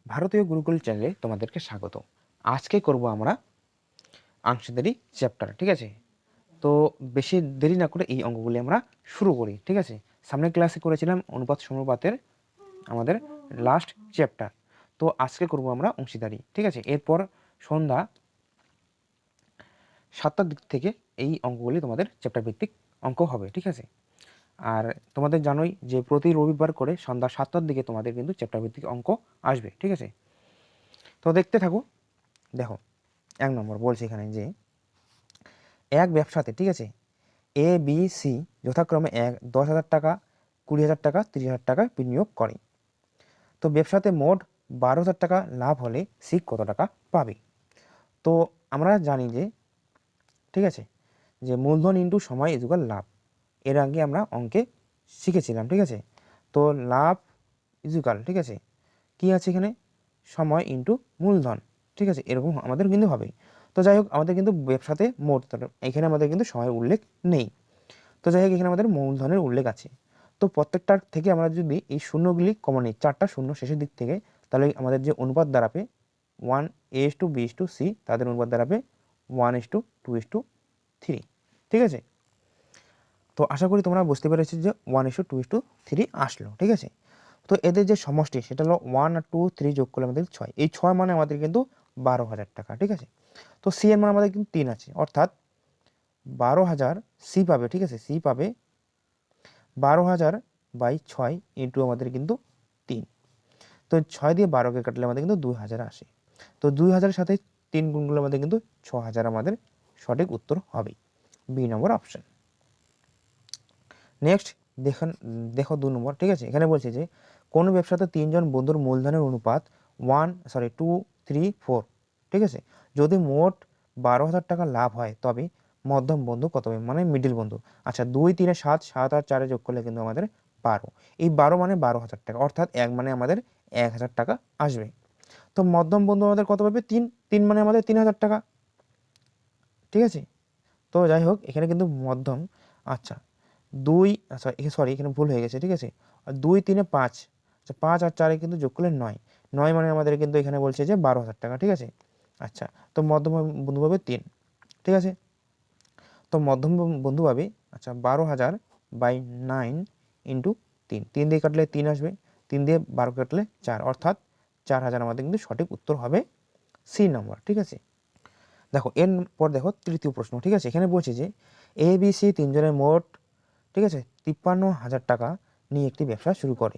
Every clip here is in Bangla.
ভারতীয় গুরুকুল চ্যানেলে তোমাদেরকে স্বাগত। আজকে করব আমরা আংশিদারি চ্যাপ্টার, ঠিক আছে? তো বেশি দেরি না করে এই অঙ্কগুলি আমরা শুরু করি, ঠিক আছে? সামনের ক্লাসে করেছিলাম অনুপাত সমানুপাতের আমাদের লাস্ট চ্যাপ্টার। তো আজকে করব আমরা অংশীদারি, ঠিক আছে? এরপর সন্ধ্যা 7টার দিক থেকে এই অঙ্কগুলি তোমাদের চ্যাপ্টার ভিত্তিক অঙ্ক হবে, ঠিক আছে? আর তোমাদের জানোই যে প্রতি রবিবার করে সন্ধ্যা 7টার দিকে তোমাদের কিন্তু চ্যাপ্টার ভিত্তিক অঙ্ক আসবে, ঠিক আছে? তো দেখতে থাকো। দেখো, 1 নম্বর বলছে এখানে যে এক ব্যবসাতে, ঠিক আছে, এ বি সি যথাক্রমে 10,000 টাকা, 20,000 টাকা, 30,000 টাকা বিনিয়োগ করে। তো ব্যবসাতে মোট 12,000 টাকা লাভ হলে সি কত টাকা পাবে? তো আমরা জানি যে, ঠিক আছে, যে মূলধন ইন্টু সময় ইজুকাল লাভ। এর আগে আমরা অঙ্কে শিখেছিলাম, ঠিক আছে? তো লাভ ইজুকাল, ঠিক আছে, কি আছে এখানে? সময় ইন্টু মূলধন, ঠিক আছে? এরকম আমাদের কিন্তু হবে। তো যাই হোক, আমাদের কিন্তু ব্যবসাতে মোট, এখানে আমাদের কিন্তু সময়ের উল্লেখ নেই। তো যাই হোক, এখানে আমাদের মূলধনের উল্লেখ আছে। তো প্রত্যেকটার থেকে আমরা যদি এই শূন্যগুলি কমন নিই, 4টা শূন্য শেষের দিক থেকে, তাহলে আমাদের যে অনুপাত দাঁড়াবে 1:b:c, তাদের অনুপাত দাঁড়াবে 1:2:3, ঠিক আছে? তো আশা করি তোমরা বুঝতে পেরেছো যে 1:2:3 আসলো, ঠিক আছে? তো এদের যে সমষ্টি সেটা হলো 1 আর 2, 3 যোগ করলে আমাদের 6। এই 6 মানে আমাদের কিন্তু 12,000 টাকা, ঠিক আছে? তো সি এর মান আমাদের কিন্তু 3 আছে, অর্থাৎ 12,000 সি পাবে, ঠিক আছে? সি পাবে 12,000/6 ইন্টু আমাদের কিন্তু 3। তো 6 দিয়ে 12কে কাটলে আমাদের কিন্তু 2,000 আসে। তো 2,000-এর সাথে 3 গুণ করলে আমাদের কিন্তু 6,000 আমাদের সঠিক উত্তর হবে, বি নম্বর অপশন। নেক্সট দেখো 2 নম্বর, ঠিক আছে? এখানে বলছে যে কোন ব্যবসাতে 3 জন বন্ধুর মূলধনের অনুপাত 2, 3, 4, ঠিক আছে? যদি মোট 12,000 টাকা লাভ হয় তবে মধ্যম বন্ধু কত হবে, মানে মিডিল বন্ধু। আচ্ছা, 2, 3 7, 7 আর 4 যোগ করলে কিন্তু আমাদের 12। এই 12 মানে 12,000 টাকা, অর্থাৎ 1 মানে আমাদের 1,000 টাকা আসবে। তো মধ্যম বন্ধু আমাদের কত পাবে? 3। 3 মানে আমাদের 3,000 টাকা, ঠিক আছে? তো যাই হোক, এখানে কিন্তু মধ্যম, আচ্ছা 2, আচ্ছা সরি, এখানে ভুল হয়ে গেছে, ঠিক আছে? 2, 3, 5, আচ্ছা 5 আর 4 কিন্তু যোগ করলে 9। 9 মানে আমাদের কিন্তু এখানে বলছে যে 12,000 টাকা, ঠিক আছে? আচ্ছা, তো মধ্যম বন্ধু পাবে 3, ঠিক আছে? তো মধ্যম বন্ধু পাবে, আচ্ছা 12,000/9 ইন্টু 3। 3 দিয়ে কাটলে 3 আসবে, 3 দিয়ে 12 কাটলে 4, অর্থাৎ 4,000 আমাদের কিন্তু সঠিক উত্তর হবে, সি নম্বর, ঠিক আছে? দেখো এরপর দেখো তৃতীয় প্রশ্ন, ঠিক আছে? এখানে বলছে যে এ বি সি তিনজনের মোট, ঠিক আছে, 53,000 টাকা নিয়ে একটি ব্যবসা শুরু করে।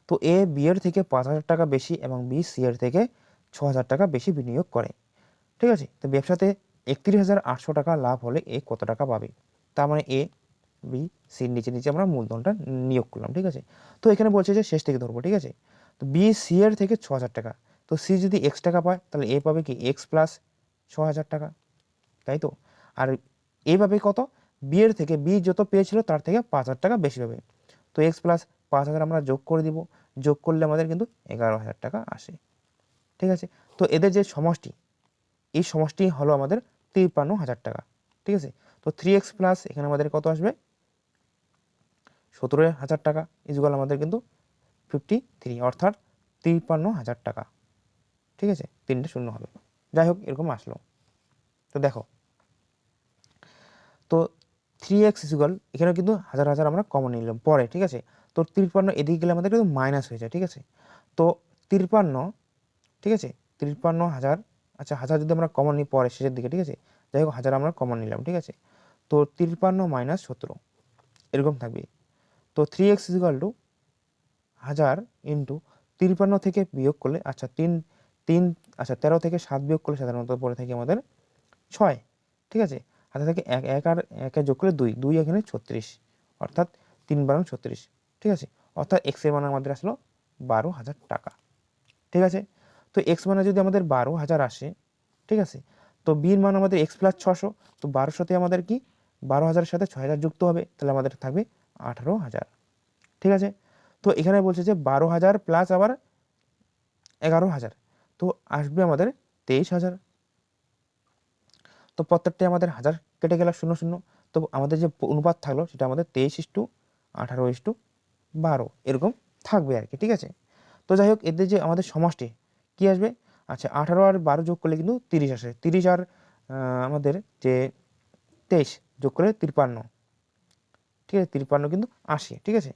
তো এ বি এর থেকে 5,000 টাকা বেশি এবং বি সি এর থেকে 6,000 টাকা বেশি বিনিয়োগ করে, ঠিক আছে? তো ব্যবসাতে 31,800 টাকা লাভ হলে এ কত টাকা পাবে? তার মানে এ বি সির নিচে নিচে আমরা মূলধনটা নিয়োগ করলাম, ঠিক আছে? তো এখানে বলছে যে শেষ থেকে ধরবো, ঠিক আছে? তো বি সি এর থেকে 6,000 টাকা, তো সি যদি এক্স টাকা পায় তাহলে এ পাবে কি এক্স প্লাস 6,000 টাকা, তাই তো? আর এইভাবে কত, বি এর থেকে, বি যত পেয়েছিল তার থেকে 5,000 টাকা বেশি পাবে। তো এক্স প্লাস 5,000 আমরা যোগ করে দিব, যোগ করলে আমাদের কিন্তু 11,000 টাকা আসে, ঠিক আছে? তো এদের যে সমষ্টি, এই সমষ্টি হলো আমাদের 53,000 টাকা, ঠিক আছে? তো 3x প্লাস এখানে আমাদের কত আসবে? 17,000 টাকা ইজুগাল আমাদের কিন্তু 53, অর্থাৎ 53,000 টাকা, ঠিক আছে? 3টে শূন্য হবে। যাই হোক, এরকম আসলো। তো দেখো, তো 3x ইজুগাল এখানে কিন্তু হাজার হাজার আমরা কমন নিলাম পরে, ঠিক আছে? তো 53 এদিকে গেলে আমাদের কিন্তু মাইনাস হয়ে যায়, ঠিক আছে? তো 53, ঠিক আছে, 53,000, আচ্ছা হাজার যদি আমরা কমন নিই পরে শেষের দিকে, ঠিক আছে? যাই হোক, হাজার আমরা কমন নিলাম, ঠিক আছে? তো 53 মাইনাস 17 এরকম থাকবে। তো 3x ইজুগাল টু 1000 ইন্টু 53 থেকে বিয়োগ করলে, আচ্ছা 3, আচ্ছা 13 থেকে 7 বিয়োগ করলে সাধারণত পরে থাকে আমাদের 6, ঠিক আছে? হাতে থেকে 1, 1 আর 1 যোগ করলে 2, 2 এখানে 36, অর্থাৎ 3/36, ঠিক আছে? অর্থাৎ এক্স এর মান আমাদের আসলো 12,000 টাকা, ঠিক আছে? তো এক্স মানে যদি আমাদের 12,000 আসে, ঠিক আছে, তো বির মান আমাদের এক্স প্লাস 600, তো 1200তে আমাদের কি 12,000-এর সাথে 6,000 যুক্ত হবে, তাহলে আমাদের থাকবে 18,000, ঠিক আছে? তো এখানে বলছে যে 12,000 প্লাস আবার 11,000, তো আসবে আমাদের 23,000। তো প্রত্যেকটাই আমাদের হাজার কেটে গেল 0 0, তো আমাদের যে অনুপাত থাকলো সেটা আমাদের 23:18:12 এরকম থাকবে আর কি, ঠিক আছে? তো যাই হোক, এদের যে আমাদের সমষ্টি, কি আসবে? আচ্ছা 18 আর 12 যোগ করলে কিন্তু 30 আসে। 30 আর আমাদের যে 23 যোগ করলে 53, ঠিক আছে, 53 কিন্তু আসে, ঠিক আছে।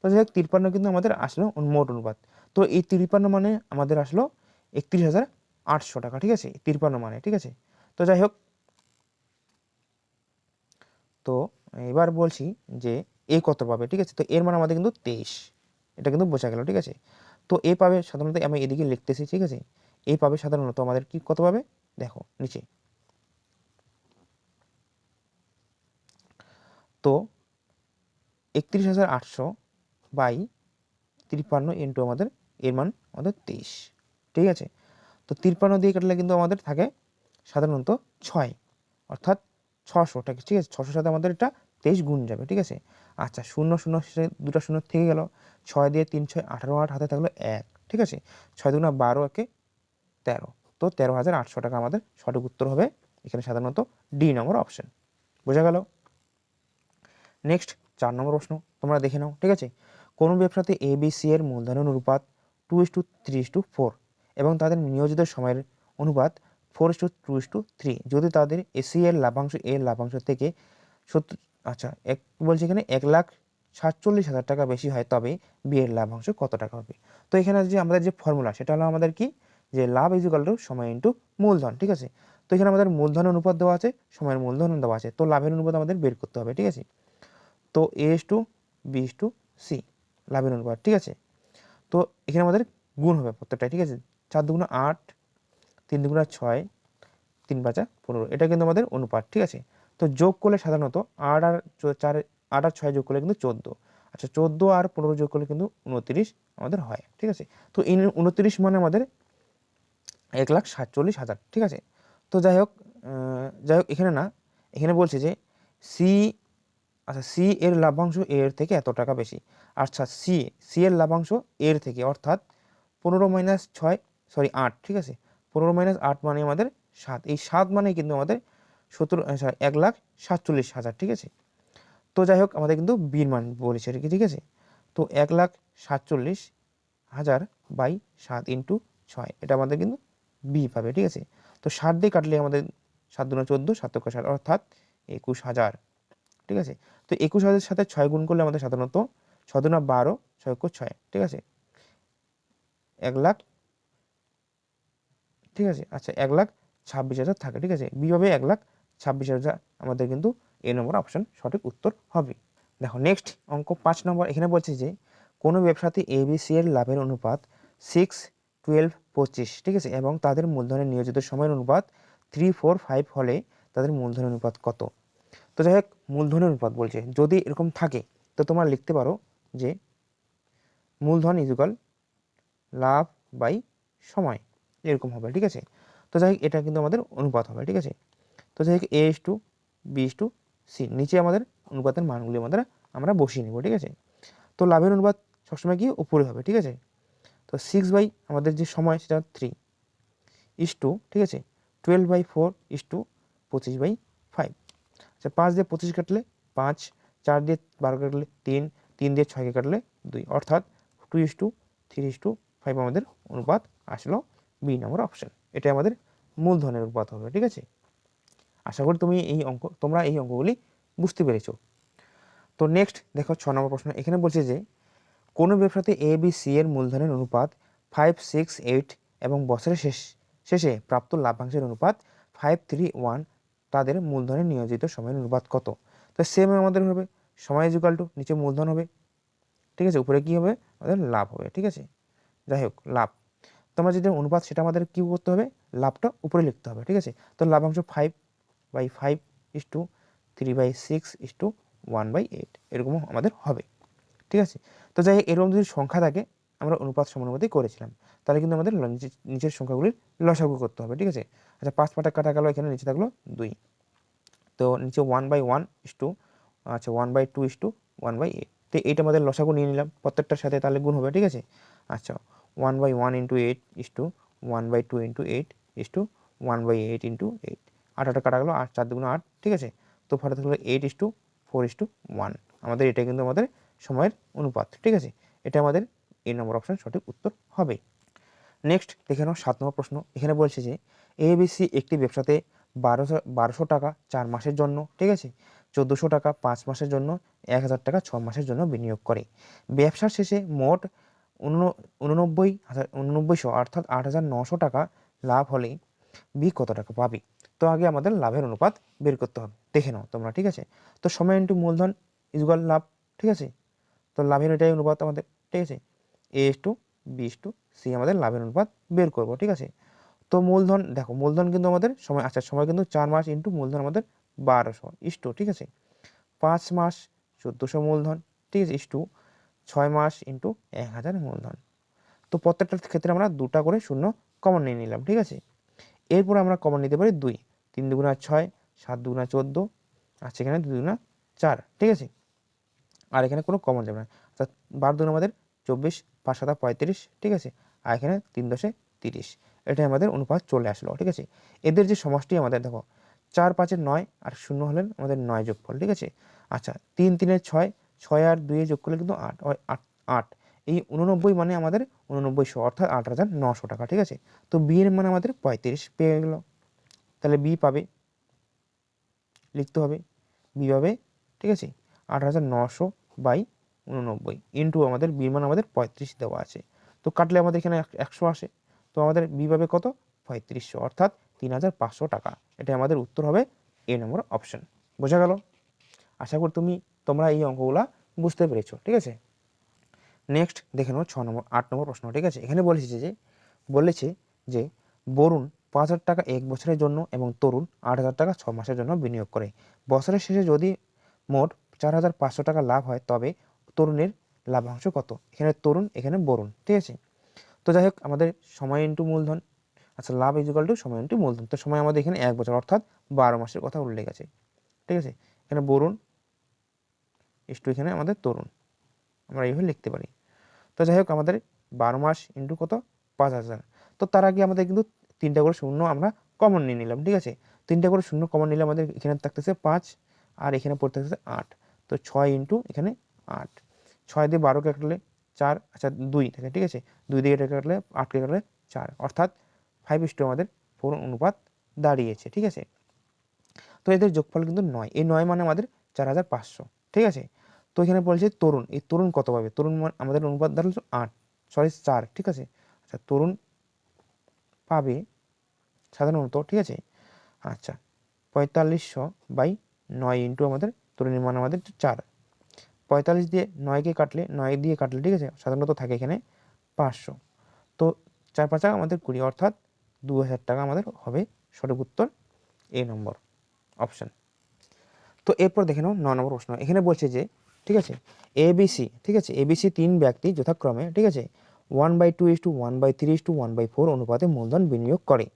তো যাই হোক 53 কিন্তু আমাদের আসলো মোট অনুপাত। তো এই 53 মানে আমাদের আসলো 31,800 টাকা, ঠিক আছে, 53 মানে, ঠিক আছে। তো যাই হোক, তো এবার বলছি যে এ কত পাবে, ঠিক আছে। তো এর মানে আমাদের কিন্তু 23, এটা কিন্তু বোঝা গেল, ঠিক আছে। তো এ পাবে সাধারণত, আমি এদিকে লিখতেছি, ঠিক আছে। এ পাবে সাধারণত আমাদের কি কত পাবে, দেখো নিচে। তো 31,800 বাই 53 ইন্টু আমাদের এর মান আমাদের 23, ঠিক আছে। তো 53 দিয়ে কাটলে কিন্তু আমাদের থাকে সাধারণত 6, অর্থাৎ 600, ঠিক আছে। 600 সাথে আমাদের এটা 23 গুণ যাবে, ঠিক আছে। আচ্ছা 0 0 শেষে দুটো শূন্য থেকে গেল, 6 দিয়ে 3 6 18, 8 হাতে থাকলো 1, ঠিক আছে। 6 দুগুণা 12, একে 13, তো 13,800 টাকা আমাদের সঠিক উত্তর হবে এখানে সাধারণত ডি নম্বর অপশন। বোঝা গেল? নেক্সট 4 নম্বর প্রশ্ন তোমরা দেখে নাও, ঠিক আছে। কোন ব্যবসাতে এ বি সি এর মূলধনের অনুপাত 2:3:4 এবং তাদের নিয়োজিত সময়ের অনুপাত 4:2:3, যদি তাদের এসি এর লাভাংশ এর লাভাংশ থেকে 70, আচ্ছা এক বলছে এখানে 1,47,000 টাকা বেশি হয়, তবে বি এর লাভাংশ কত টাকা হবে? তো এখানে যে আমাদের যে ফর্মুলা সেটা হলো আমাদের কি, যে লাভ ইকুয়াল টু সময় ইন্টু মূলধন, ঠিক আছে। তো এখানে আমাদের মূলধনের অনুপাত দেওয়া আছে, সময়ের মূলধন দেওয়া আছে, তো লাভের অনুপাত আমাদের বের করতে হবে, ঠিক আছে। তো A:2 B:2 C লাভের অনুপাত, ঠিক আছে। তো এখানে আমাদের গুণ হবে প্রত্যেকটাই, ঠিক আছে। 4 দুগুণা 8, 3 দুগুণা 6, 3 5 15, এটা কিন্তু আমাদের অনুপাত, ঠিক আছে। তো যোগ করলে সাধারণত 8 আর 4, 8 আর 6 যোগ করলে কিন্তু 14, আচ্ছা 14 আর 15 যোগ করলে কিন্তু 29 আমাদের হয়, ঠিক আছে। তো এই 29 মানে আমাদের 1,47,000, ঠিক আছে। তো যাই হোক, এখানে না, এখানে বলছে যে সি, আচ্ছা সি এর লাভাংশ এর থেকে এত টাকা বেশি। আচ্ছা সি এর লাভাংশ এর থেকে, অর্থাৎ 15 মাইনাস 6, সরি 8, ঠিক আছে। 15 মাইনাস 8 মানে আমাদের 7, এই 7 মানে কিন্তু আমাদের 17, 1,47,000, ঠিক আছে। তো যাই হোক আমাদের কিন্তু বির মান বলেছে, ঠিক আছে। তো 1,47,000 বাই 7 ইন্টু 6, এটা আমাদের কিন্তু বি পাবে, ঠিক আছে। তো 7 দিয়ে কাটলে আমাদের 7 দুগুণা 14, 7 × 7 অর্থাৎ 21,000, ঠিক আছে। তো 21,000 সাথে 6 গুণ করলে আমাদের সাধারণত 6 দুগুণা 12, 6 × 6, ঠিক আছে, 1 লাখ, ঠিক আছে। আচ্ছা 1,26,000 থাকে, ঠিক আছে। বি হবে 1,26,000, আমাদের কিন্তু এ নম্বর অপশন সঠিক উত্তর হবে। দেখো নেক্সট অঙ্ক 5 নম্বর, এখানে বলছে যে কোনো ব্যবসাতে এবিসি এর লাভের অনুপাত 6, 12, 25, ঠিক আছে, এবং তাদের মূলধনের নিয়োজিত সময়ের অনুপাত 3, 4, 5 হলে তাদের মূলধনের অনুপাত কত? তো যাই হোক মূলধনের অনুপাত বলছে, যদি এরকম থাকে তো তোমরা লিখতে পারো যে মূলধন ইকুয়াল লাভ বাই সময়, এরকম হবে, ঠিক আছে। তো যাই হোক এটা কিন্তু আমাদের অনুপাত হবে, ঠিক আছে। তো যাই হোক A:2 B:2 C, নিচে আমাদের অনুপাতের মানগুলি আমরা বসিয়ে নেব, ঠিক আছে। তো লাভের অনুপাত সবসময় কি উপরে হবে, ঠিক আছে। তো 6 বাই আমাদের যে সময় সেটা 3:, ঠিক আছে, 12/4:25/5, আচ্ছা 5 দিয়ে 25 কাটলে 5, 4 দিয়ে 12 কাটলে 3, 3 দিয়ে 6কে কাটলে 2, অর্থাৎ 2:3:5 আমাদের অনুপাত আসলো বি নম্বর অপশন, এটা আমাদের মূলধনের অনুপাত হবে, ঠিক আছে। আশা করি তোমরা এই অঙ্কগুলি বুঝতে পেরেছো। তো নেক্সট দেখো 6 নম্বর প্রশ্ন, এখানে বলছে যে কোনো ব্যবসাতে এ বি সি এর মূলধনের অনুপাত 5, 6, 8 এবং বছরের শেষে প্রাপ্ত লাভ্যাংশের অনুপাত 5, 3, 1, তাদের মূলধনের নিয়োজিত সময়ের অনুপাত কত? তো সেম আমাদের হবে সময় ইকুয়াল টু নিচে মূলধন হবে, ঠিক আছে, উপরে কি হবে আমাদের লাভ হবে, ঠিক আছে। যাই হোক লাভ, তোমরা যেটা অনুপাত সেটা আমাদের কি করতে হবে, লাভটা উপরে লিখতে হবে, ঠিক আছে। তো লাভাংশ 5/5:3/6:1/8 এরকম আমাদের হবে, ঠিক আছে। তো যাই হোক এরকম যদি সংখ্যা থাকে, আমরা অনুপাত সমানুপাতি করেছিলাম, তাহলে কিন্তু আমাদের নিচের সংখ্যাগুলির লসাগু করতে হবে, ঠিক আছে। আচ্ছা 5 পাটা কাটা গেল, এখানে নিচে থাকলো 2, তো নিচে 1/1:, আচ্ছা 1/2:1/8, তো এইটা আমাদের লসাগু নিয়ে নিলাম প্রত্যেকটার সাথে, তাহলে গুণ হবে, ঠিক আছে। আচ্ছা 1/1:8:1/2:8:1/8:8, 8 কাটা গেলো, 8 4 দুগুণ 8, ঠিক আছে। তো ফলে থাকলো 8:4:1, আমাদের এটা কিন্তু আমাদের সময়ের অনুপাত, ঠিক আছে। এটা আমাদের এ নম্বর অপশন সঠিক উত্তর হবে। নেক্সট দেখে নাও 7 নম্বর প্রশ্ন। এখানে বলছে যে ABC একটি ব্যবসাতে 1200 টাকা 4 মাসের জন্য, ঠিক আছে, 1400 টাকা 5 মাসের জন্য, 1000 টাকা 6 মাসের জন্য বিনিয়োগ করে। ব্যবসার শেষে মোট 8900 অর্থাৎ 8900 টাকা লাভ হলে বি কত টাকা পাবি। তো আগে আমাদের লাভের অনুপাত বের করতে হবে, দেখে নাও তোমরা, ঠিক আছে। তো সময় ইন্টু মূলধন ইকুয়াল লাভ, ঠিক আছে। তো লাভের এটাই অনুপাত আমাদের, ঠিক আছে। A/B/C আমাদের লাভের অনুপাত বের করব, ঠিক আছে। তো মূলধন দেখো, মূলধন কিন্তু আমাদের সময়, আচ্ছা সময় কিন্তু 4 মাস ইন্টু মূলধন আমাদের 1200 ইস্টু, ঠিক আছে, 5 মাস 1400 মূলধন, ঠিক আছে, ইস্টু 6 মাস ইন্টু 1000 মূলধন। তো প্রত্যেকটার ক্ষেত্রে আমরা 2টা করে শূন্য কমন নিয়ে নিলাম, ঠিক আছে। এরপর আমরা কমন নিতে পারি 2, 3 দুগুণা 6, 7 দুগুণা 14, আর সেখানে 2 দুগুণা 4, ঠিক আছে। আর এখানে কোনো কমন যাবে না, অর্থাৎ 12 দুগুণ আমাদের 24, 5 7 35, ঠিক আছে, আর এখানে 3 10 30, এটাই আমাদের অনুপাত চলে আসলো, ঠিক আছে। এদের যে সমষ্টি আমাদের দেখো 4 5 9 আর 0 হলেন আমাদের 9 যোগফল, ঠিক আছে। আচ্ছা 3 3 6, 6 আর 2 যোগ করলে কিন্তু 8 8, এই 89 মানে আমাদের 8900 অর্থাৎ 8900 টাকা, ঠিক আছে। তো বি এর মানে আমাদের 35 পেয়ে গেল, তাহলে বি পাবে, লিখতে হবে বি পাবে, ঠিক আছে, 8900 বাই 89 ইন্টু আমাদের বি মান আমাদের 35 দেওয়া আছে। তো কাটলে আমাদের এখানে 100 আসে, তো আমাদের বি পাবে কত 3500 অর্থাৎ 3500 টাকা। এটা আমাদের উত্তর হবে এ নম্বর অপশন। বোঝা গেল? আশা করি তোমরা এই অঙ্কগুলা বুঝতে পেরেছো, ঠিক আছে। নেক্সট দেখে নেব 8 নম্বর প্রশ্ন, ঠিক আছে। এখানে বলেছে যে বরুণ 5000 টাকা 1 বছরের জন্য এবং তরুণ 8000 টাকা 6 মাসের জন্য বিনিয়োগ করে। বছরের শেষে যদি মোট 4500 টাকা লাভ হয় তবে তরুণের লাভাংশ কত। এখানে তরুণ, এখানে বরুণ, ঠিক আছে। তো যাই হোক আমাদের সময় ইন্টু মূলধন, আচ্ছা লাভ ইকুয়াল টু সময় ইন্টু মূলধন। তো সময় আমাদের এখানে 1 বছর অর্থাৎ 12 মাসের কথা উল্লেখ আছে, ঠিক আছে। এখানে বরুণ ইস্টু এখানে আমাদের তরুণ, আমরা এইভাবে লিখতে পারি। তো যাই হোক আমাদের 12 মাস ইন্টু কত 5000। তো তার আগে আমাদের কিন্তু 3টা করে শূন্য আমরা কমন নিয়ে নিলাম, ঠিক আছে। 3টা করে শূন্য কমন নিলে আমাদের এখানে থাকতেছে 5 আর এখানে পড়তে থাকতেছে 8। তো 6 ইন্টু এখানে 8, 6 দিয়ে 12কে কাটলে 4, আচ্ছা 2 থাকে, ঠিক আছে, 2 দিয়ে এটা কাটলে 8কে কাটলে 4, অর্থাৎ 5:4 আমাদের 4 অনুপাত দাঁড়িয়েছে, ঠিক আছে। তো এদের যোগফল কিন্তু 9, এই 9 মানে আমাদের 4500, ঠিক আছে। তো এখানে বলছে তরুণ, এই তরুণ কত পাবে, তরুণ আমাদের অনুপাত দাঁড়ালো 4, ঠিক আছে। আচ্ছা তরুণ পাবে সাধারণত, ঠিক আছে, আচ্ছা 4500 বাই 9 ইন্টু আমাদের তরুণের মান আমাদের 4, 45 দিয়ে 9কে কাটলে 9 দিয়ে কাটলে, ঠিক আছে, সাধারণত থাকে এখানে 500। তো 4 5 আমাদের 20 অর্থাৎ 2000 টাকা আমাদের হবে সঠিক উত্তর এ নম্বর অপশন। তো এরপর দেখে নাও 9 নম্বর প্রশ্ন। এখানে বলছে যে, ঠিক আছে, ABC, ঠিক আছে, ABC 3 ব্যক্তি যথাক্রমে, ঠিক আছে, 1/2 1/3 1/4 অনুপাতে মূলধন বিনিয়োগ করে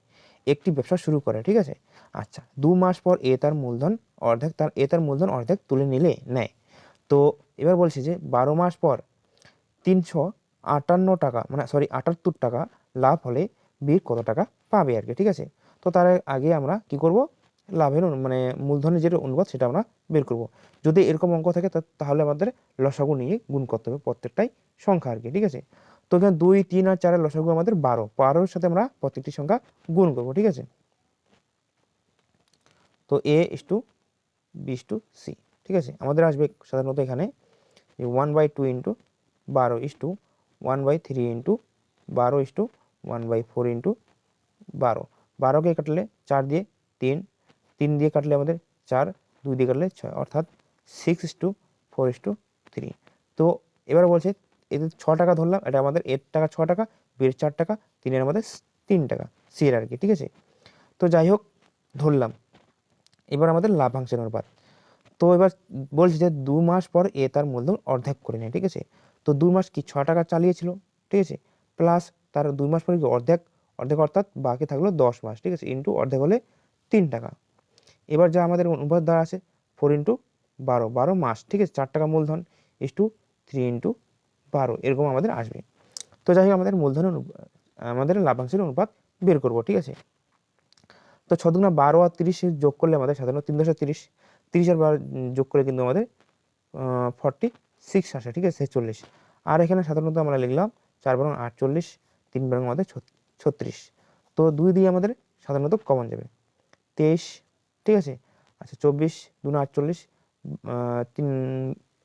একটি ব্যবসা শুরু করে, ঠিক আছে। আচ্ছা 2 মাস পর এ তার মূলধন অর্ধেক তুলে নেয়। তো এবার বলছে যে 12 মাস পর 358 টাকা মানে 78 টাকা লাভ হলে বি কত টাকা পাবে আর কি, ঠিক আছে। তো তার আগে আমরা কি করব, লাভের মানে মূলধনের যেটা অনুপাত সেটা আমরা বের করব। যদি এরকম অঙ্ক থাকে তাহলে আমাদের লসাগু নিয়ে গুণ করতে হবে প্রত্যেকটাই সংখ্যা আর কি, ঠিক আছে। তো এখানে 2 3 আর 4 এর লসাগু আমাদের 12 সাথে আমরা প্রত্যেকটি সংখ্যা গুণ করব, ঠিক আছে। তো A/B/C, ঠিক আছে, আমাদের আসবে সাধারণত এখানে 1/2 into 12 is to 1/3 into 12 is to 1/4 into 12। 12কে কাটলে 4 দিয়ে 3 দিয়ে কাটলে আমাদের 4, 2 দিয়ে কাটলে 6, অর্থাৎ 6:4:3। তো এবার বলছে এদের 6 টাকা ধরলাম, এটা আমাদের এর টাকা 6 টাকা, বিয়ের 4 টাকা, 3 আমাদের 3 টাকা, সি এর আর কি, ঠিক আছে। তো যাই হোক ধরলাম, এবার আমাদের লাভাংশের অনুপাত। তো এবার বলছে যে 2 মাস পর এ তার মূলধন অর্ধেক করে নেয়, ঠিক আছে। তো 2 মাস কি 6 টাকা চালিয়েছিল, ঠিক আছে, প্লাস তার 2 মাস পরে কি অর্ধেক অর্থাৎ বাকি থাকলো 10 মাস, ঠিক আছে, ইন্টু অর্ধেক হলে 3 টাকা। এবার যা আমাদের অনুপাত দ্বারা আছে 4 ইন্টু 12 মাস, ঠিক আছে, 4 টাকা মূলধন ইস্টু 3 ইন্টু 12 এরকম আমাদের আসবে। তো যাই হোক আমাদের লাভাংশের অনুপাত বের করব, ঠিক আছে। তো 6 দুগুণা 12 আর 30 যোগ করলে আমাদের সাধারণত 3 10 30, 30 আর 12 যোগ করে কিন্তু আমাদের 46 আসে, ঠিক আছে, 46। আর এখানে সাধারণত আমরা লিখলাম 4 বরং 48, 3 বরং আমাদের 36। তো 2 দিয়ে আমাদের সাধারণত কমন যাবে 23, ঠিক আছে। আচ্ছা 24 2 48, 3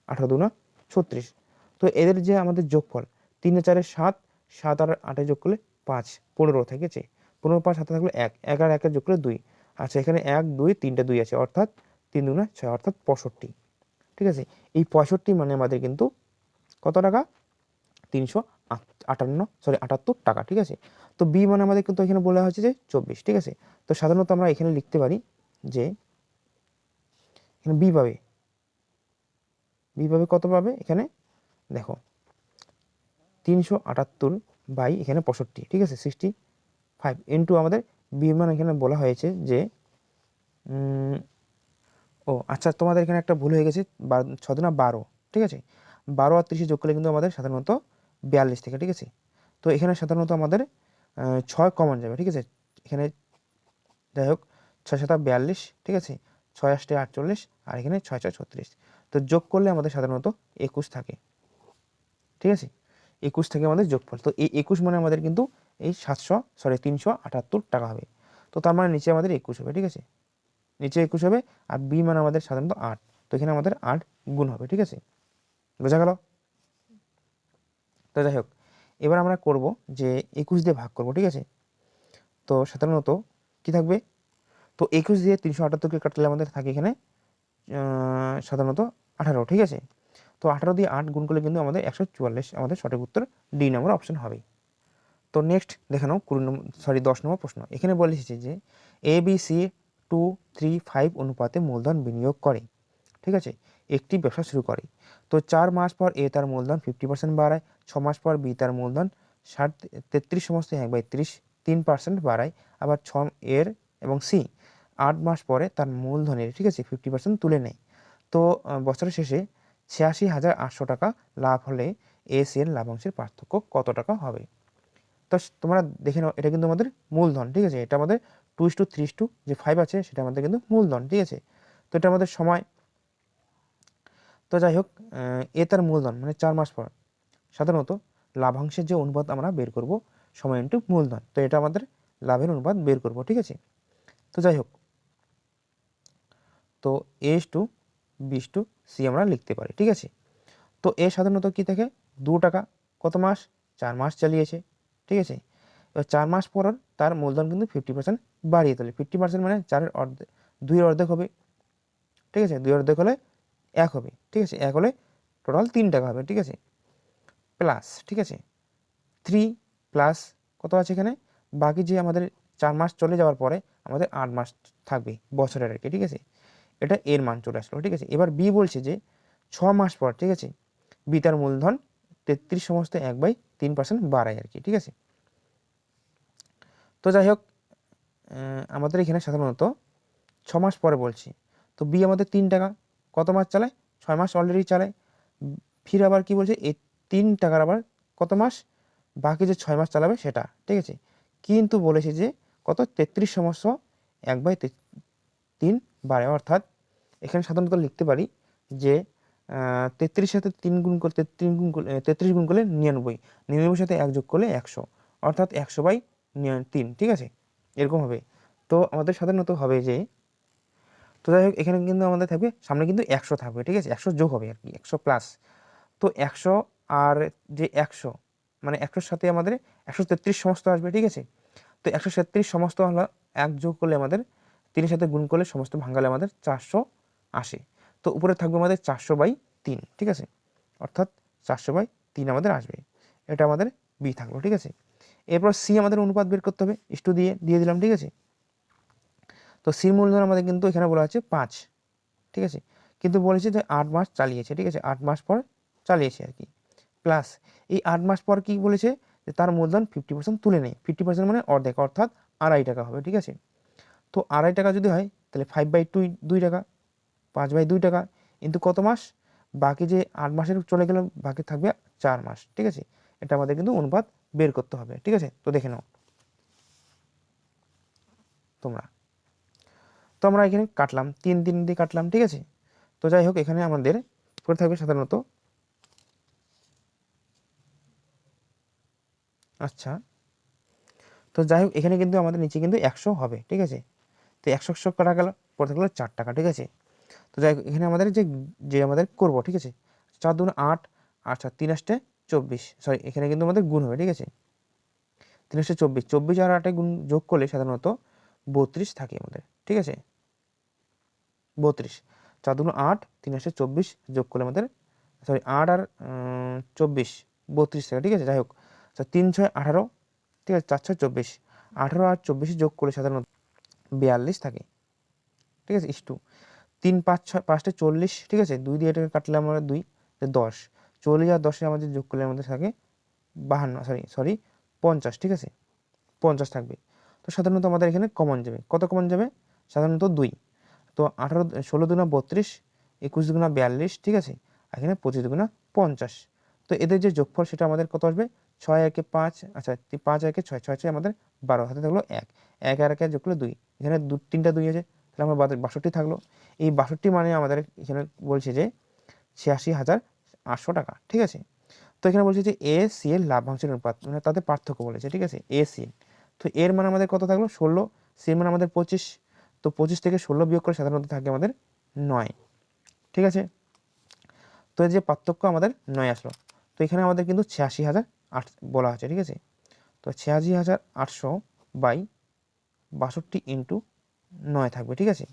18 2 36। তো এদের যে আমাদের যোগফল 3 4 7, 7 আর 8 যোগ করলে 5, 15 থেকেছে। 15 5 হাতে থাকলে 1, 1 আর 1 যোগ করলে 2। আচ্ছা এখানে 1 2 3টা 2 আছে, অর্থাৎ 3 2 6, অর্থাৎ 65, ঠিক আছে। এই 65 মানে আমাদের কিন্তু কত টাকা? 378 টাকা, ঠিক আছে। তো বি মানে আমাদের কিন্তু এখানে বলা হয়েছে যে 24, ঠিক আছে। তো সাধারণত আমরা এখানে লিখতে পারি যে এখানে বি পাবে কত পাবে? এখানে দেখো 378 বাই এখানে 65, ঠিক আছে, 65 ইন্টু আমাদের বি মান এখানে বলা হয়েছে যে ও আচ্ছা তোমাদের এখানে একটা ভুল হয়ে গেছে, 6 দুনা 12, ঠিক আছে। 12 আর 30 যোগ করলে কিন্তু আমাদের সাধারণত 42 থেকে, ঠিক আছে। তো এখানে সাধারণত আমাদের 6 কমন যাবে, ঠিক আছে। এখানে যাই হোক 6 7 42, ঠিক আছে, 6 8 48, আর এখানে 6 6 36। তো যোগ করলে আমাদের সাধারণত 21 থাকে, ঠিক আছে। 21 থেকে আমাদের যোগফল। তো এই 21 মানে আমাদের কিন্তু এই 378 টাকা হবে। তো তার মানে নিচে আমাদের 21 হবে, ঠিক আছে, নিচে 21 হবে। আর বি মানে আমাদের সাধারণত 8, তো এখানে আমাদের 8 গুণ হবে, ঠিক আছে, বোঝা গেল? তো যাই হোক এবার আমরা করব যে 21 দিয়ে ভাগ করব, ঠিক আছে। তো সাধারণত কি থাকবে? তো 21 দিয়ে 378কে কাটলে আমাদের থাকে এখানে সাধারণত 18, ঠিক আছে। তো 18 দিয়ে 8 গুণ করলে কিন্তু আমাদের 144, আমাদের সঠিক উত্তর ডি নম্বর অপশন হবে। তো নেক্সট দেখে নাও 10 নম্বর প্রশ্ন। এখানে বলেছে যে এ বি সি 2 3 5 অনুপাতে মূলধন বিনিয়োগ করে, ঠিক আছে, একটি ব্যবসা শুরু করে। তো 4 মাস পর এ তার মূলধন 50% বাড়ায়, 6 মাস পর বি তার মূলধন 33 সমস্ত 1/30 3% বাড়ায়। আবার এর এবং সি 8 মাস পরে তার মূলধনের, ঠিক আছে, 50% তুলে নেয়। তো বছরের শেষে 86,800 টাকা লাভ হলে এ সি এর লাভাংশের পার্থক্য কত টাকা হবে? তো তোমরা দেখে নাও, এটা কিন্তু আমাদের মূলধন, ঠিক আছে। এটা আমাদের 2:3 যে 5 আছে সেটা আমাদের কিন্তু মূলধন, ঠিক আছে। তো এটা আমাদের সময়। তো যাই হোক এ তার মূলধন মানে 4 মাস পর, সাধারণত লাভাংশের যে অনুপাত আমরা বের করব সময় ইন্টু মূলধন। তো এটা আমাদের লাভের অনুপাত বের করব, ঠিক আছে। তো যাই হোক, তো A/B/C আমরা লিখতে পারি, ঠিক আছে। তো এ সাধারণত কি থাকে 2 টাকা, কত মাস? 4 মাস চালিয়েছে, ঠিক আছে। এবার 4 মাস পর তার মূলধন কিন্তু 50% বাড়িয়ে তোলে। 50% মানে 4-এর অর্ধেক, 2-এর অর্ধেক হবে, ঠিক আছে। 2-এর অর্ধেক হলে 1 হবে, ঠিক আছে। 1 হলে টোটাল 3 টাকা হবে, ঠিক আছে, প্লাস, ঠিক আছে, 3 প্লাস কত আছে এখানে? বাকি যে আমাদের 4 মাস চলে যাওয়ার পরে আমাদের 8 মাস থাকবে বছরের আর কি, ঠিক আছে। এটা এর মান চলে আসলো, ঠিক আছে। এবার বি বলছে যে 6 মাস পর, ঠিক আছে, বি তার মূলধন 33 সমস্ত 1/3% বাড়ায় আর কি, ঠিক আছে। তো যাই হোক আমাদের এখানে সাধারণত 6 মাস পরে বলছি। তো বি আমাদের 3 টাকা, কত মাস চালায়? 6 মাস অলরেডি চালায়। ফির আবার কি বলছে? এই 3 টাকার আবার কত মাস? বাকি যে 6 মাস চালাবে সেটা, ঠিক আছে। কিন্তু বলেছে যে কত? 33 সমস্ত 1/3 বাড়ে, অর্থাৎ এখানে সাধারণত লিখতে পারি যে 33 সাথে 3 গুণ করতে 33 গুণ করলে 99, 99 সাথে 1 যোগ করলে 100, অর্থাৎ 100/3, ঠিক আছে, এরকম হবে। তো আমাদের সাধারণত হবে যে, তো যাই হোক এখানে কিন্তু আমাদের থাকবে সামনে কিন্তু 100 থাকবে, ঠিক আছে, 100 যোগ হবে আর কি, 100 প্লাস। তো 100 আর যে 100 মানে 100-র সাথে আমাদের 133 সমস্ত আসবে, ঠিক আছে। তো 137 সমস্ত হলো 1 যোগ করলে আমাদের 3-এর সাথে গুণ করলে সমস্ত ভাঙালে আমাদের 400 আসে। তো উপরে থাকবে আমাদের 400/3, ঠিক আছে, অর্থাৎ 400/3 আমাদের আসবে। এটা আমাদের বি থাকলো, ঠিক আছে। এরপর সি আমাদের অনুপাত বের করতে হবে, ইস্টু দিয়ে দিলাম, ঠিক আছে। তো সির মূলধন আমাদের কিন্তু এখানে বলা আছে 5, ঠিক আছে, কিন্তু বলেছে যে 8 মাস চালিয়েছে, ঠিক আছে, 8 মাস পর চালিয়েছে আর কি, প্লাস এই 8 মাস পর কি বলেছে যে তার মূলধন 50% তুলে নেয়। 50% মানে অর্ধেক, অর্থাৎ 2.5 টাকা হবে, ঠিক আছে। তো 2.5 টাকা যদি হয় তাহলে 5/2 2 টাকা, 5/2 টাকা কিন্তু কত মাস? বাকি যে 8 মাসের চলে গেল, বাকি থাকবে 4 মাস, ঠিক আছে। এটা আমাদের কিন্তু অনুপাত বের করতে হবে, ঠিক আছে। তো দেখে নাও তোমরা। তো আমরা এখানে কাটলাম 3 দিয়ে কাটলাম, ঠিক আছে। তো যাই হোক এখানে আমাদের পড়ে থাকবে সাধারণত, আচ্ছা তো যাই হোক এখানে কিন্তু আমাদের নিচে কিন্তু 100 হবে, ঠিক আছে। তো 100 কাটা গেল, পরে থাকলো 4 টাকা, ঠিক আছে। তো যাই হোক এখানে আমাদের যে যে আমাদের করবো, ঠিক আছে, 4 দুগুণ 8, আচ্ছা 3 আষ্টে 24, সরি এখানে কিন্তু আমাদের গুণ হবে, ঠিক আছে। 3 আষ্টে 24, 24 আর 8 গুণ যোগ করলে সাধারণত 32 থাকে আমাদের, ঠিক আছে। 32, 4 দুগুণ 8, 3 আষ্টে 24 যোগ করলে আমাদের, সরি 8 আর 24, 32 থাকে, ঠিক আছে। যাই হোক 3 6 18, ঠিক আছে, 4 6 24, 18 আর 24 যোগ করলে সাধারণত 42 থাকে, ঠিক আছে। ইস্টু 3 5 6 5টে 40, ঠিক আছে। 2 দিয়ে এটাকে কাটলে আমরা 2 10, 40 আর 10 আমাদের যোগ করলে আমাদের থাকে 52, সরি 50, ঠিক আছে, 50 থাকবে। তো সাধারণত আমাদের এখানে কমন যাবে, কত কমন যাবে, সাধারণত 2। তো 18 16 দুগুণা 32, 21 দুগুণা 42, ঠিক আছে, আর এখানে 25 দুগুণা 50। তো এদের যে যোগফল সেটা আমাদের কত আসবে, 6 একে 5, আচ্ছা 5 একে 6, 6 6 আমাদের 12, হাতে থাকলো 1, 1 আর 1 যোগ করলে 2, এখানে 3টা 2 আছে, তাহলে আমার 62 থাকলো। এই 62 মানে আমাদের এখানে বলছে যে 86,800 টাকা, ঠিক আছে। তো এখানে বলছে যে এ সি এর লাভ্যাংশের অনুপাত, মানে তাদের পার্থক্য বলেছে, ঠিক আছে, এ সি। তো এর মানে আমাদের কত থাকলো 16, সি এর মানে আমাদের 25। তো 25 থেকে 16 বিয়োগ করে সাধারণত থাকে আমাদের 9, ঠিক আছে। তো এই যে পার্থক্য আমাদের 9 আসলো। তো এখানে আমাদের কিন্তু 86,800 বলা আছে, ঠিক আছে। তো 86,800 বাই 62 ইন্টু 9 থাকবে, ঠিক আছে।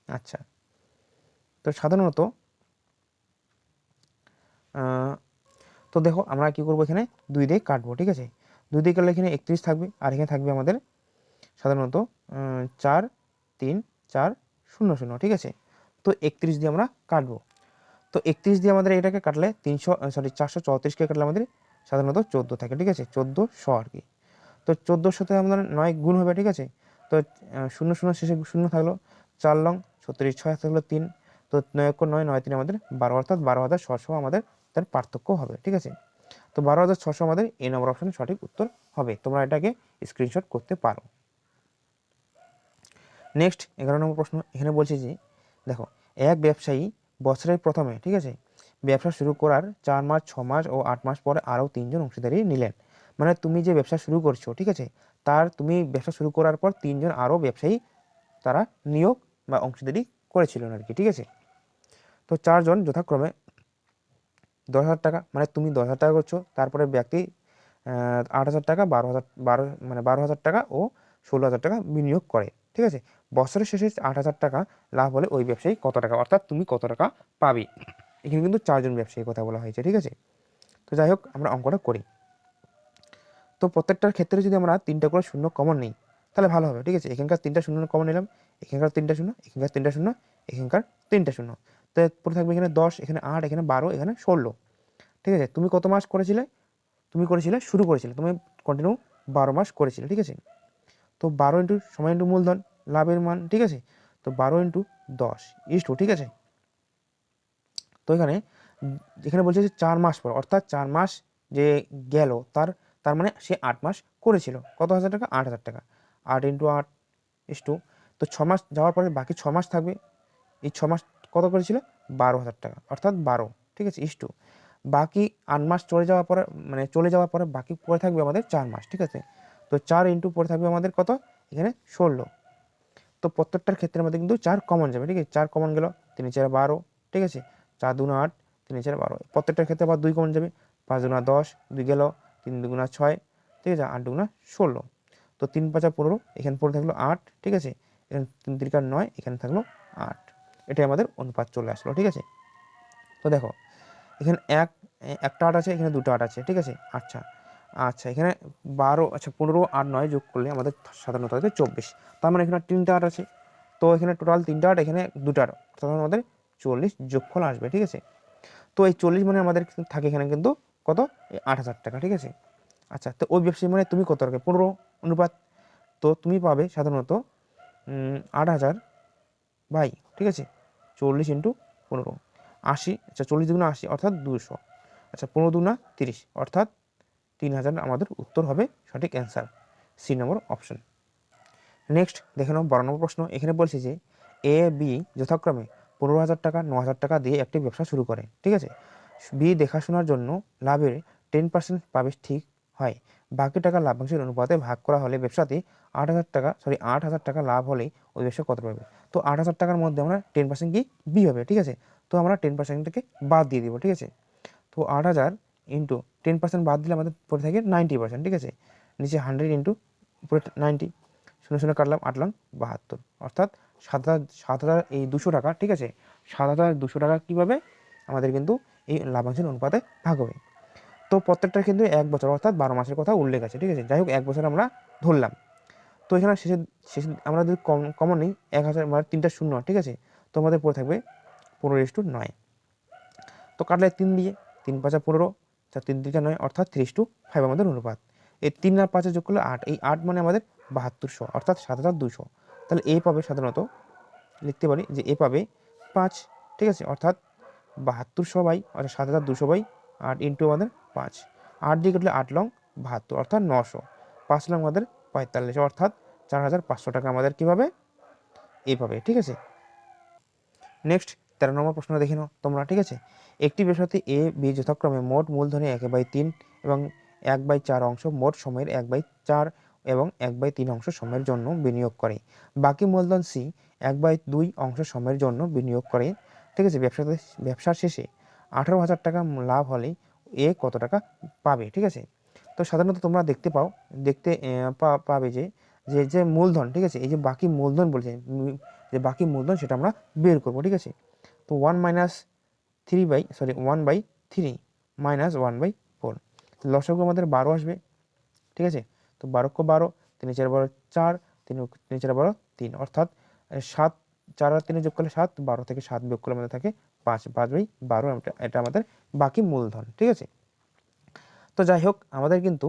আচ্ছা, তো সাধারণত তো দেখো আমরা কি করবো, এখানে 2 দিয়ে কাটবো, ঠিক আছে। 2 দিয়ে কাটলে এখানে 31 থাকবে, আর এখানে থাকবে আমাদের সাধারণত 4 3 4 0 0, ঠিক আছে। তো 31 দিয়ে আমরা কাটবো। তো 31 দিয়ে আমাদের এটাকে কাটলে 434কে কাটলে আমাদের সাধারণত 14 থাকে, ঠিক আছে, 1400 আর কি। তো 1400 সাথে আমাদের 9 গুণ হবে, ঠিক আছে। তো 0 0 শেষে 0 থাকলো, 4 লং 36, 6 থাকলো 3, তো 9 9 9 3 আমাদের 12, অর্থাৎ 12,600 আমাদের তার পার্থক্য হবে, ঠিক আছে। তো 12,600 আমাদের এ নম্বর অপশনে সঠিক উত্তর হবে। তোমরা এটাকে স্ক্রিনশট করতে পারো। নেক্সট 11 নম্বর প্রশ্ন, এখানে বলছে যে দেখো, এক ব্যবসায়ী বছরের প্রথমে, ঠিক আছে, ব্যবসা শুরু করার 4 মাস 6 মাস ও 8 মাস পরে আরও 3 জন অংশীদারি নিলেন। মানে তুমি যে ব্যবসা শুরু করছো, ঠিক আছে, তুমি ব্যবসা শুরু করার পর 3 জন আরও ব্যবসায়ী তারা নিয়োগ বা অংশীদারি করেছিলেন আর কি, ঠিক আছে। তো 4 জন যথাক্রমে 10,000 টাকা, মানে তুমি 10,000 টাকা করছো, তারপরে ব্যক্তি 8,000 টাকা, 12,000 টাকা ও 16,000 টাকা বিনিয়োগ করে, ঠিক আছে। বছরের শেষে 8,000 টাকা লাভ হলে ওই ব্যবসায়ী কত টাকা, অর্থাৎ তুমি কত টাকা পাবে। এখানে কিন্তু 4 জন ব্যবসায়ীর কথা বলা হয়েছে, ঠিক আছে। তো যাই হোক আমরা অঙ্কটা করি। তো প্রত্যেকটার ক্ষেত্রে যদি আমরা 3টা করে শূন্য কমন নিই তাহলে ভালো হবে, ঠিক আছে। এখানকার 3টা শূন্য কমন নিলাম, এখানকার 3টা শূন্য, এখানকার 3টা শূন্য, এখানকার 3টা শূন্য। তো পরে থাকবে এখানে 10, এখানে 8, এখানে 12, এখানে 16, ঠিক আছে। তুমি কত মাস করেছিলে, তুমি করেছিলে শুরু করেছিলে, তুমি কন্টিনিউ 12 মাস করেছিলে, ঠিক আছে। তো 12 ইন্টু সময় ইন্টু মূলধন লাভের মান, ঠিক আছে। তো 12 ইন্টু 10 ইস্টু, ঠিক আছে। তো এখানে এখানে বলছে যে 4 মাস পর, অর্থাৎ 4 মাস যে গেল তার তার মানে সে 8 মাস করেছিল, কত হাজার টাকা, 8,000 টাকা। 8 ইন্টু 8 ইস্টু, তো 6 মাস যাওয়ার পরে বাকি 6 মাস থাকবে, এই 6 মাস কত করেছিল, 12,000 টাকা, অর্থাৎ 12, ঠিক আছে, ইস্টু বাকি 8 মাস চলে যাওয়ার পরে বাকি পরে থাকবে আমাদের 4 মাস, ঠিক আছে। তো 4 ইন্টু পরে থাকবে আমাদের কত, এখানে 16। তো প্রত্যেকটার ক্ষেত্রে আমাদের কিন্তু 4 কমন যাবে, ঠিক আছে, 4 কমন গেল, 3 4 12, ঠিক আছে, 4 2 8, 3 4 12, প্রত্যেকটার ক্ষেত্রে আবার 2 কমন যাবে, 5 2 10, 2 গেল, 3 2 6, ঠিক আছে, 8 2 16। তো 3 5 15, এখানে পড়ে থাকলো 8, ঠিক আছে, এখানে 3 3 9, এখানে থাকলো 8। এটাই আমাদের অনুপাত চলে আসলো, ঠিক আছে। তো দেখো এখানে একটা 8 আছে, এখানে 2টা 8 আছে, ঠিক আছে। আচ্ছা আচ্ছা এখানে 12, আচ্ছা 15 আর 9 যোগ করলে আমাদের সাধারণত আছে 24, তার মানে এখানে 3টা 8 আছে। তো এখানে টোটাল 3টা 8, এখানে 2টা 8, অর্থাৎ আমাদের 40 যোগফল আসবে, ঠিক আছে। তো এই 40 মানে আমাদের থাকে এখানে কিন্তু কত, 8,000 টাকা, ঠিক আছে। আচ্ছা তো ওই ব্যবসায়ী মানে তুমি কত রাখবে, 15 অনুপাত। তো তুমি পাবে সাধারণত 8,000 বাই, ঠিক আছে, 40 ইন্টু 15, 80, আচ্ছা 40 দুগুণা 80, অর্থাৎ 200, আচ্ছা 15 দুগুণা 30, অর্থাৎ 3,000 আমাদের উত্তর হবে সঠিক অ্যান্সার, সি নম্বর অপশন। নেক্সট দেখে নাও 12 নম্বর প্রশ্ন, এখানে বলছে যে এ বি যথাক্রমে 15,000 টাকা 9,000 টাকা দিয়ে একটি ব্যবসা শুরু করে, ঠিক আছে। বি দেখাশোনার জন্য লাভের 10% পাবে, ঠিক হয়, বাকি টাকা লাভ্যাংশের অনুপাতে ভাগ করা হলে ব্যবসাতে 8,000 টাকা লাভ হলে ওই ব্যবসা কত পাবে। তো 8,000 টাকার মধ্যে আমরা 10% কি বি হবে, ঠিক আছে। তো আমরা 10%টাকে বাদ দিয়ে দিব, ঠিক আছে। তো 8,000 ইন্টু 10% বাদ দিলে আমাদের পড়ে থাকে 90%, ঠিক আছে। নিচে 100 ইন্টু উপরে 90, শূন্য শূন্য কাটলাম, 8,72, অর্থাৎ 7,000 এই 200 টাকা, ঠিক আছে। 7,200 টাকা কীভাবে আমাদের কিন্তু এই লাভাংশের অনুপাতে ভাগ হবে। তো প্রত্যেকটা কিন্তু 1 বছর অর্থাৎ 12 মাসের কথা উল্লেখ আছে, ঠিক আছে। যাই হোক 1 বছর আমরা ধরলাম। তো এখানে শেষে আমরা যদি কমন নিই 1,000 মানে 3টা শূন্য, ঠিক আছে। তো আমাদের পড়ে থাকবে 15:9। তো কাটলে 3 দিয়ে, 3 5 15, 4 3 3 9, অর্থাৎ 3:5 আমাদের অনুপাত। এই 3 আর 5 যোগ করলে 8, এই 8 মানে আমাদের 7200, অর্থাৎ 7,200। তাহলে এ পাবে, সাধারণত লিখতে পারি যে এ পাবে 5, ঠিক আছে। অর্থাৎ 7200 বাই, অর্থাৎ 7,200 বাই 8 ইন্টু আমাদের 5, 8 দিয়ে কাটলে 8 লং 72, অর্থাৎ 900, 5 লং আমাদের 45, অর্থাৎ 4,500 টাকা আমাদের কীভাবে এইভাবে, ঠিক আছে। নেক্সট 13 নম্বর প্রশ্ন দেখে নাও তোমরা, ঠিক আছে। একটি ব্যবসাতে এ বি যথাক্রমে মোট মূলধনে 1/3 এবং 1/4 অংশ মোট সময়ের 1/4 এবং 1/3 অংশ সময়ের জন্য বিনিয়োগ করে। বাকি মূলধন সি 1/2 অংশ সময়ের জন্য বিনিয়োগ করে, ঠিক আছে। ব্যবসার শেষে 18,000 টাকা লাভ হলে এ কত টাকা পাবে, ঠিক আছে। তো সাধারণত তোমরা পাবে যে মূলধন, ঠিক আছে, এই যে বাকি মূলধন বলছে, যে বাকি মূলধন সেটা আমরা বের করবো, ঠিক আছে। তো 1/3 মাইনাস 1/4, লসাগু আমাদের 12 আসবে, ঠিক আছে। তো 12 3 4 12 4, 3 4 12 3, অর্থাৎ 7, 4 আর 3 যোগ করলে 7, 12 থেকে 7 বিয়োগ করলে আমাদের থাকে 5/12, এটা আমাদের বাকি মূলধন, ঠিক আছে। তো যাই হোক আমাদের কিন্তু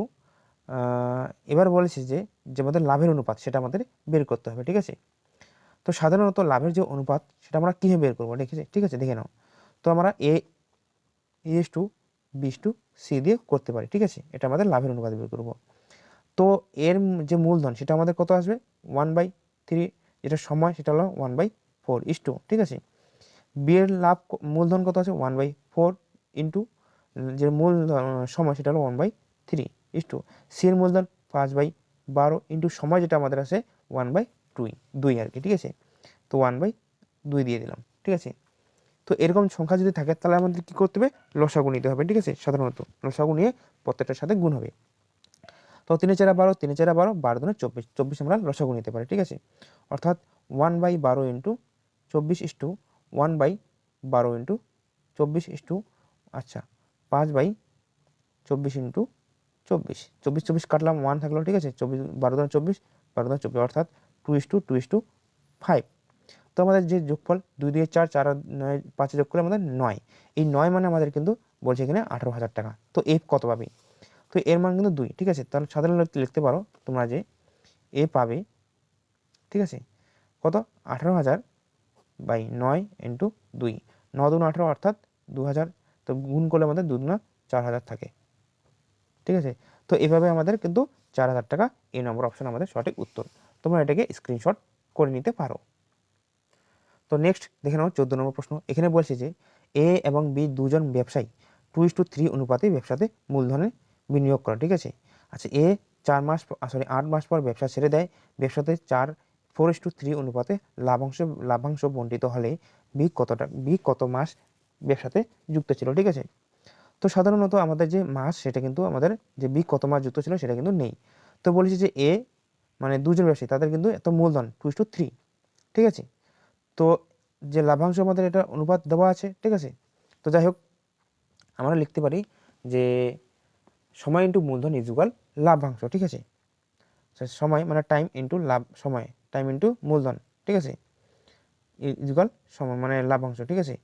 এবার বলেছে যে আমাদের লাভের অনুপাত সেটা আমাদের বের করতে হবে, ঠিক আছে। তো সাধারণত লাভের যে অনুপাত সেটা আমরা কীভাবে বের করবো, ঠিক আছে, দেখে নাও। তো আমরা A:B:C দিয়ে করতে পারি, ঠিক আছে। এটা আমাদের লাভের অনুপাত বের করব। তো এর যে মূলধন সেটা আমাদের কত আসবে 1/3, যেটা সময় সেটা হলো 1/4, ঠিক আছে। বি এর মূলধন কত আছে 1/4 ইন্টু যে সময় সেটা হলো 1/3, সি এর মূলধন 5/12 ইন্টু সময় যেটা আমাদের আছে 1/2 আর কি, ঠিক আছে। তো 1/2 দিয়ে দিলাম, ঠিক আছে। তো এরকম সংখ্যা যদি থাকে তাহলে আমাদের কী করতে হবে, লসাগু নিতে হবে, ঠিক আছে। সাধারণত লসাগু নিয়ে প্রত্যেকটার সাথে গুণ হবে। তো 3 4 12, 3 4 12, 12 2 24, 24 আমরা লসাগু নিতে পারি, ঠিক আছে। অর্থাৎ 1/12 ইন্টু 24 1/12 ইন্টু 24 আচ্ছা 5/24 ইন্টু 24, 24 কাটলাম 1 থাকলো, ঠিক আছে। 12 2 24, 12 2 24, অর্থাৎ 2:5। তো আমাদের যে যোগফল 2 দিয়ে 4, 4 আর 9, 5 যোগ করলে আমাদের 9, এই 9 মানে আমাদের কিন্তু বলছে এখানে 18,000 টাকা। তো এ কত পাবে, তো এর মান কিন্তু 2, ঠিক আছে। তাহলে সাধারণত লিখতে পারো তোমরা যে এ পাবে, ঠিক আছে, কত 18,000 বাই 9 ইন্টু 2, 9 2 18, অর্থাৎ 2,000। তো গুণ করলে আমাদের 2 2 4,000 থাকে, ঠিক আছে। তো এভাবে আমাদের কিন্তু 4,000 টাকা, এই নম্বর অপশন আমাদের সঠিক উত্তর। তোমরা এটাকে স্ক্রিনশট করে নিতে পারো। তো নেক্সট দেখে নাও 14 নম্বর প্রশ্ন। এখানে বলছে যে এ এবং বি দুজন ব্যবসায়ী 2:3 অনুপাতে ব্যবসাতে মূলধনে বিনিয়োগ করে, ঠিক আছে। আচ্ছা এ 8 মাস পর ব্যবসা ছেড়ে দেয়। ব্যবসাতে 4:3 অনুপাতে লাভাংশ বণ্টিত হলে বি কত মাস ব্যবসাতে যুক্ত ছিল, ঠিক আছে। তো সাধারণত আমাদের যে মাস সেটা কিন্তু আমাদের যে বি কত মাস যুক্ত ছিল সেটা কিন্তু নেই। তো বলেছি যে এ মানে দুজন ব্যবসায়ী তাদের কিন্তু এত মূলধন 2:3, ঠিক আছে। তো যে লাভাংশ আমাদের এটা অনুপাত দেওয়া আছে, ঠিক আছে। তো যাই হোক আমরা লিখতে পারি যে সময় ইন্টু মূলধন ইজুকাল লাভাংশ, ঠিক আছে। সময় মানে টাইম ইন্টু সময়, টাইম ইন্টু মূলধন, ঠিক আছে, ইজুকাল সময় মানে লাভাংশ, ঠিক আছে।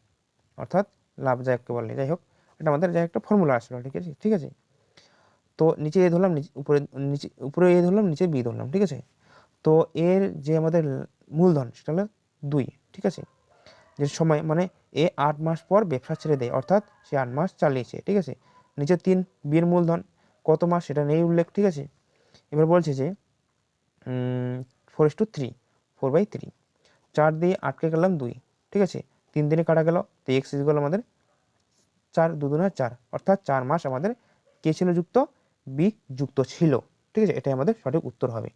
অর্থাৎ লাভ যাকে বলে, যাই হোক এটা আমাদের যা একটা ফর্মুলা আসলো, ঠিক আছে, ঠিক আছে। তো নিচে এ ধরলাম, উপরে এ ধরলাম, নিচে বি ধরলাম, ঠিক আছে। তো এর যে আমাদের মূলধন সেটা হলো 2, ঠিক আছে। যে সময় মানে এ 8 মাস পর ব্যবসা ছেড়ে দেয়, অর্থাৎ সে 8 মাস চালিয়েছে, ঠিক আছে। নিচে 3, বিয়ের মূলধন কত মাস সেটা নেই উল্লেখ, ঠিক আছে। এবার বলছে যে 4:3, 4/3, 4 দিয়ে আটকে গেলাম 2, ঠিক আছে। 3 দিনে কাটা গেল, তো এক্স ইকুয়াল আমাদের 4 2 4, অর্থাৎ 4 মাস আমাদের কে ছিল যুক্ত, বি যুক্ত ছিল। ঠিক আছে, এটাই আমাদের সঠিক উত্তর হবে।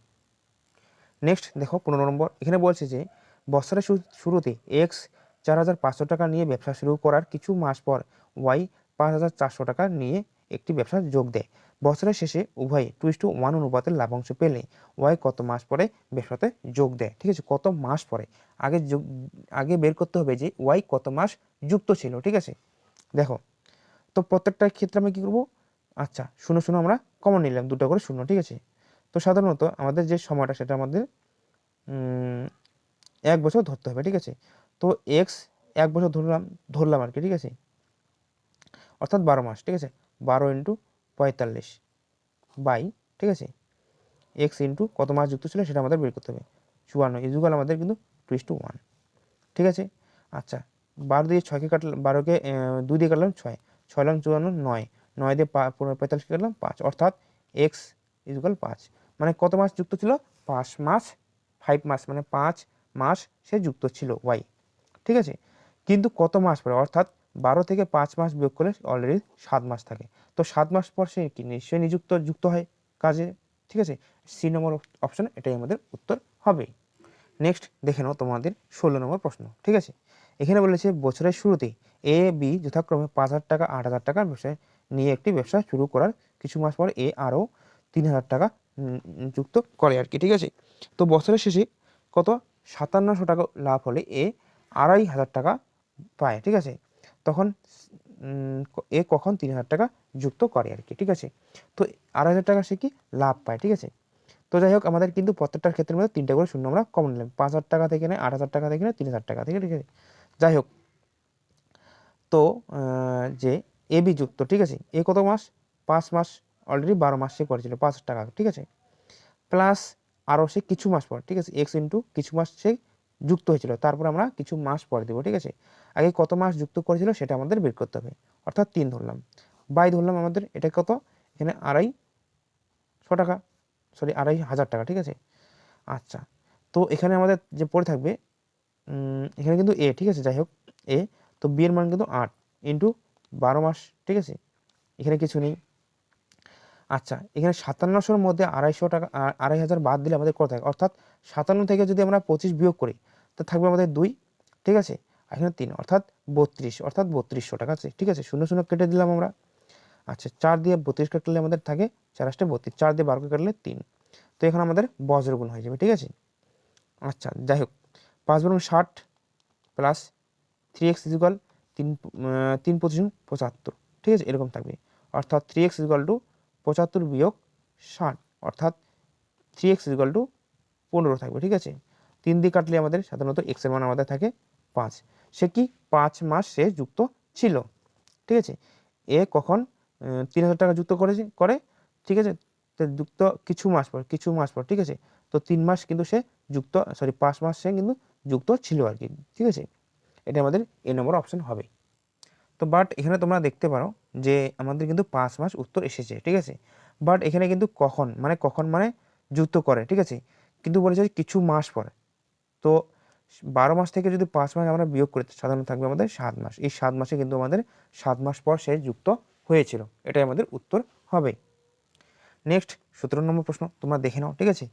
নেক্সট দেখো 15 নম্বর, এখানে বলছে যে বছরের শুরুতে এক্স 4,500 টাকা নিয়ে ব্যবসা শুরু করার কিছু মাস পর ওয়াই 5,400 টাকা নিয়ে একটি ব্যবসা যোগ দেয়। বছরের শেষে উভয়ে 2:1 অনুপাতের লাভাংশ পেলে ওয়াই কত মাস পরে ব্যবসাতে যোগ দেয়। ঠিক আছে, কত মাস পরে, আগে বের করতে হবে যে ওয়াই কত মাস যুক্ত ছিল। ঠিক আছে, দেখো তো প্রত্যেকটার ক্ষেত্রে আমরা কি করবো, আচ্ছা শূন্য শূন্য আমরা কমন নিলাম, দুটো করে শূন্য। ঠিক আছে, তো সাধারণত আমাদের যে সময়টা সেটা আমাদের 1 বছর ধরতে হবে। ঠিক আছে, তো এক্স 1 বছর ধরলাম আর কি। ঠিক আছে, অর্থাৎ 12 মাস। ঠিক আছে, 12 ইন্টু 45 বাই, ঠিক আছে, এক্স ইন্টু কত মাস যুক্ত ছিল সেটা আমাদের বের করতে হবে, 54 ইজুগাল আমাদের কিন্তু 2:1। ঠিক আছে, আচ্ছা 12 দিয়ে 6কে কাটলাম, 12কে 2 দিয়ে কাটলাম 6, 6 লাম 54, 9, 9 দিয়ে 45কে কাটলাম 5, অর্থাৎ এক্স ইজুগাল 5। মানে কত মাস যুক্ত ছিল, 5 মাস, 5 মাস, মানে 5 মাস সে যুক্ত ছিল ওয়াই। ঠিক আছে, কিন্তু কত মাস পরে, অর্থাৎ 12 থেকে 5 মাস বিয়োগ করলে অলরেডি 7 মাস থাকে। তো 7 মাস পর সে কি নিশ্চয়ই যুক্ত হয় কাজে। ঠিক আছে, সি নম্বর অপশন এটাই আমাদের উত্তর হবে। নেক্সট দেখে নাও তোমাদের 16 নম্বর প্রশ্ন। ঠিক আছে, এখানে বলেছে বছরের শুরুতে এ বি যথাক্রমে 5,000 টাকা 8,000 টাকার ব্যবসায় নিয়ে একটি ব্যবসা শুরু করার কিছু মাস পর এ আরও 3,000 টাকা যুক্ত করে আর কি। ঠিক আছে, তো বছরের শেষে কত 5,700 টাকা লাভ হলে এ 2,500 টাকা পায়। ঠিক আছে, তখন এ কখন 3,000 টাকা যুক্ত করে আর কি। ঠিক আছে, তো 2,500 টাকা সে কি লাভ পায়। ঠিক আছে, তো যাই হোক আমাদের কিন্তু প্রত্যেকটার ক্ষেত্রের মধ্যে 3টা করে শূন্য আমরা কমন নিলাম, 5,000 টাকা থেকে নেয়, 8,000 টাকা থেকে নেয়, 3,000 টাকা থেকে। ঠিক আছে, যাই হোক তো যে এ বি যুক্ত, ঠিক আছে, এ কত মাস, 5 মাস, অলরেডি 12 মাস সে করেছিল 5,000 টাকা। ঠিক আছে, প্লাস আরও সে কিছু মাস পর, ঠিক আছে, এক্স ইন্টু কিছু মাস সে যুক্ত হয়েছিল, তারপর আমরা কিছু মাস পরে দেবো। ঠিক আছে, আগে কত মাস যুক্ত করেছিল সেটা আমাদের বের করতে হবে, অর্থাৎ 3 ধরলাম, বাই ধরলাম আমাদের এটা কত, এখানে 2,500 টাকা, সরি 2,500 টাকা। ঠিক আছে, আচ্ছা তো এখানে আমাদের যে পড়ে থাকবে এখানে কিন্তু এ, ঠিক আছে, যাই হোক এ, তো বি এর মান কিন্তু 8 ইন্টু 12 মাস। ঠিক আছে, এখানে কিছু নেই। আচ্ছা এখানে 5700-র মধ্যে 2,500 টাকা 2,500 বাদ দিলে আমাদের কত থাকে, অর্থাৎ 57 থেকে যদি আমরা 25 বিয়োগ করি তো থাকবে আমাদের 2। ঠিক আছে, এখানে 3, অর্থাৎ 32, অর্থাৎ 3200 টাকা আছে। ঠিক আছে, শূন্য শূন্য কেটে দিলাম আমরা। আচ্ছা 4 দিয়ে 32 কাটলে আমাদের থাকে 4 × 32, 4 দিয়ে 12কে কাটলে 3, তো এখানে আমাদের বজ্রগুণ হয়ে যাবে। ঠিক আছে, আচ্ছা যাই হোক 5 × 60 প্লাস 3x ইকুয়াল 3 × 25 = 75। ঠিক আছে, এরকম থাকবে, অর্থাৎ 3x = 75 বিয়োগ 60, অর্থাৎ 3x = 15 থাকবে। ঠিক আছে, 3 দিয়ে কাটলে আমাদের সাধারণত x এর মান আমাদের থাকে 5, সে কি 5 মাস সে যুক্ত ছিল। ঠিক আছে, এ কখন 3,000 টাকা যুক্ত করে। ঠিক আছে, তো যুক্ত কিছু মাস পর। ঠিক আছে, তো 3 মাস কিন্তু সে যুক্ত, সরি 5 মাস সে কিন্তু যুক্ত ছিল আর কি। ঠিক আছে, এটা আমাদের এ নম্বর অপশন হবে। তো বাট এখানে তোমরা দেখতে পারো যে আমাদের কিন্তু 5 মাস উত্তর এসেছে। ঠিক আছে, বাট এখানে কিন্তু কখন মানে যুক্ত করে। ঠিক আছে, কিন্তু বলেছে কিছু মাস পরে, তো 12 মাস থেকে যদি 5 মাস আমরা বিয়োগ করি সাধারণত থাকবে আমাদের 7 মাস। এই 7 মাসে কিন্তু আমাদের 7 মাস পর সে যুক্ত হয়েছিল, এটাই আমাদের উত্তর হবে। নেক্সট 17 নম্বর প্রশ্ন তোমরা দেখে নাও। ঠিক আছে,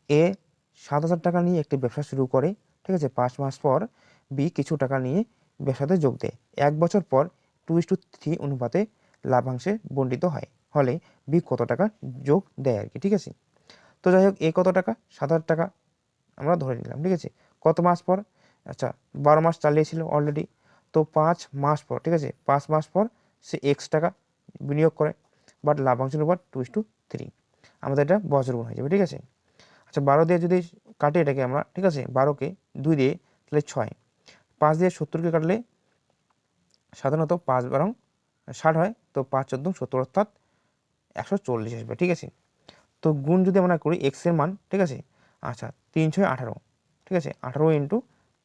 এ 7,000 টাকা নিয়ে একটি ব্যবসা শুরু করে। ঠিক আছে, 5 মাস পর বি কিছু টাকা নিয়ে ব্যবসাতে যোগ দেয়। 1 বছর পর 2:3 অনুপাতে লাভাংশে বণ্টিত হয়, হলে বি কত টাকা যোগ দেয় আর কি। ঠিক আছে, তো যাই হোক এ কত টাকা, 7,000 টাকা আমরা ধরে নিলাম। ঠিক আছে, কত মাস পর, আচ্ছা 12 মাস চালিয়েছিল অলরেডি, তো 5 মাস পর, ঠিক আছে 5 মাস পর সে এক্স টাকা বিনিয়োগ করে, বাট লাভাংশের উপর 2:3, আমাদের এটা বজ্রগুণ হয়ে যাবে। ঠিক আছে, আচ্ছা 12 দিয়ে যদি কাটি এটাকে আমরা, ঠিক আছে 12কে 2 দিয়ে তাহলে 6, 5 দিয়ে 70কে কাটলে সাধারণত 5 12 60 হয়, তো 5 14 70, অর্থাৎ 140 আসবে। ঠিক আছে, তো গুণ যদি আমরা করি এক্স এর মান, ঠিক আছে, আচ্ছা 3 6 18, ঠিক আছে 18 ইন্টু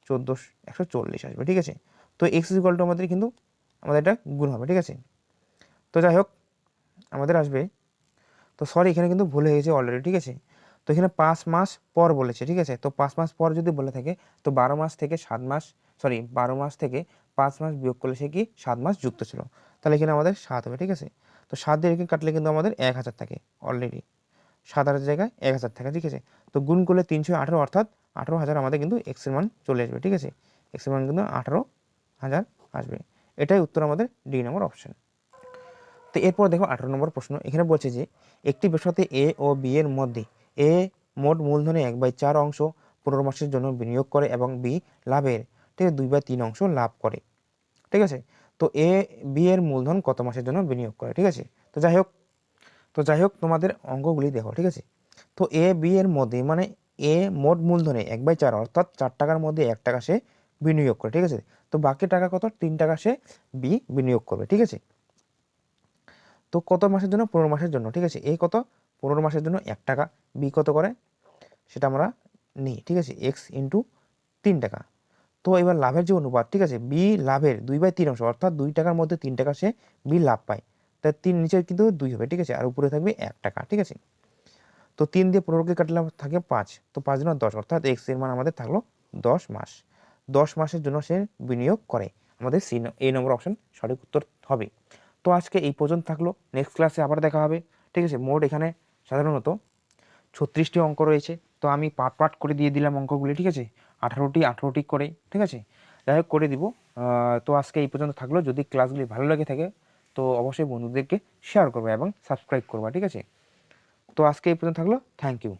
14 140 আসবে। ঠিক আছে, তো এক্স ইকুয়াল টু আমাদের কিন্তু আমাদের এটা গুণ হবে। ঠিক আছে, তো যাই হোক আমাদের আসবে, তো সরি এখানে কিন্তু ভুল হয়ে গেছে অলরেডি। ঠিক আছে, তো এখানে 5 মাস পর বলেছে। ঠিক আছে, তো 5 মাস পর যদি বলে থাকে তো 12 মাস থেকে 7 মাস, সরি 12 মাস থেকে 5 মাস বিয়োগ করলে সে কি 7 মাস যুক্ত ছিল, তাহলে এখানে আমাদের 7 হবে। ঠিক আছে, তো 7 দিয়ে একে কাটলে কিন্তু আমাদের 1000 থাকে অলরেডি, 7,000 জায়গায় 1000 থাকে, ঠিক আছে। তো গুণ করলে 318 অর্থাৎ 18,000 আমাদের কিন্তু এক্স এর মান চলে আসবে, ঠিক আছে। এক্স এর মান কিন্তু 18,000 আসবে। এটাই উত্তর আমাদের ডি নম্বর অপশন। তো এরপর দেখো 18 নম্বর প্রশ্ন, এখানে বলছে যে একটি ব্যবসাতে এ ও বি এর মধ্যে এ মোট মূলধনে 1/4 অংশ 15 মাসের জন্য বিনিয়োগ করে এবং বি লাভের, ঠিক আছে, 2/3 অংশ লাভ করে, ঠিক আছে। তো এ বি এর মূলধন কত মাসের জন্য বিনিয়োগ করে, ঠিক আছে। তো যাই হোক তোমাদের অঙ্কগুলি দেখো, ঠিক আছে। তো এ বি এর মধ্যে মানে এ মোট মূলধনে 1/4 অর্থাৎ 4 টাকার মধ্যে 1 টাকা সে বিনিয়োগ করে, ঠিক আছে। তো বাকি টাকা কত, 3 টাকা সে বি বিনিয়োগ করবে, ঠিক আছে। তো কত মাসের জন্য, 15 মাসের জন্য, ঠিক আছে। এ কত, 15 মাসের জন্য 1 টাকা, বি কত করে সেটা আমরা নিই, ঠিক আছে, এক্স ইন্টু 3 টাকা। তো এবার লাভের যে অনুপাত, ঠিক আছে, বি লাভের 2/3 অংশ অর্থাৎ 2 টাকার মধ্যে 3 টাকা সে বি লাভ পায়, তাই 3 নিচে কিন্তু 2 হবে, ঠিক আছে, আর উপরে থাকবে 1 টাকা, ঠিক আছে। তো 3 দিয়ে 15কে কাটলে থাকে 5, তো 5 গুণ 10 অর্থাৎ এক্স এর মান আমাদের থাকলো 10 মাস। 10 মাসের জন্য সে বিনিয়োগ করে, আমাদের সি এই নম্বর অপশন সঠিক উত্তর হবে। তো আজকে এই পর্যন্ত থাকলো, নেক্সট ক্লাসে আবার দেখা হবে, ঠিক আছে। মোট এখানে সাধারণত 36টি অঙ্ক রয়েছে, তো আমি পার্ট পার্ট করে দিয়ে দিলাম অঙ্কগুলি, ঠিক আছে, 18টি করে, ঠিক আছে, যাই হোক করে দিব। তো আজকে এই পর্যন্ত থাকলো, যদি ক্লাসগুলি ভালো লেগে থাকে তো অবশ্যই বন্ধুদেরকে শেয়ার করবে এবং সাবস্ক্রাইব করবা, ঠিক আছে। তো আজকে এই পর্যন্ত থাকলো, থ্যাংক ইউ।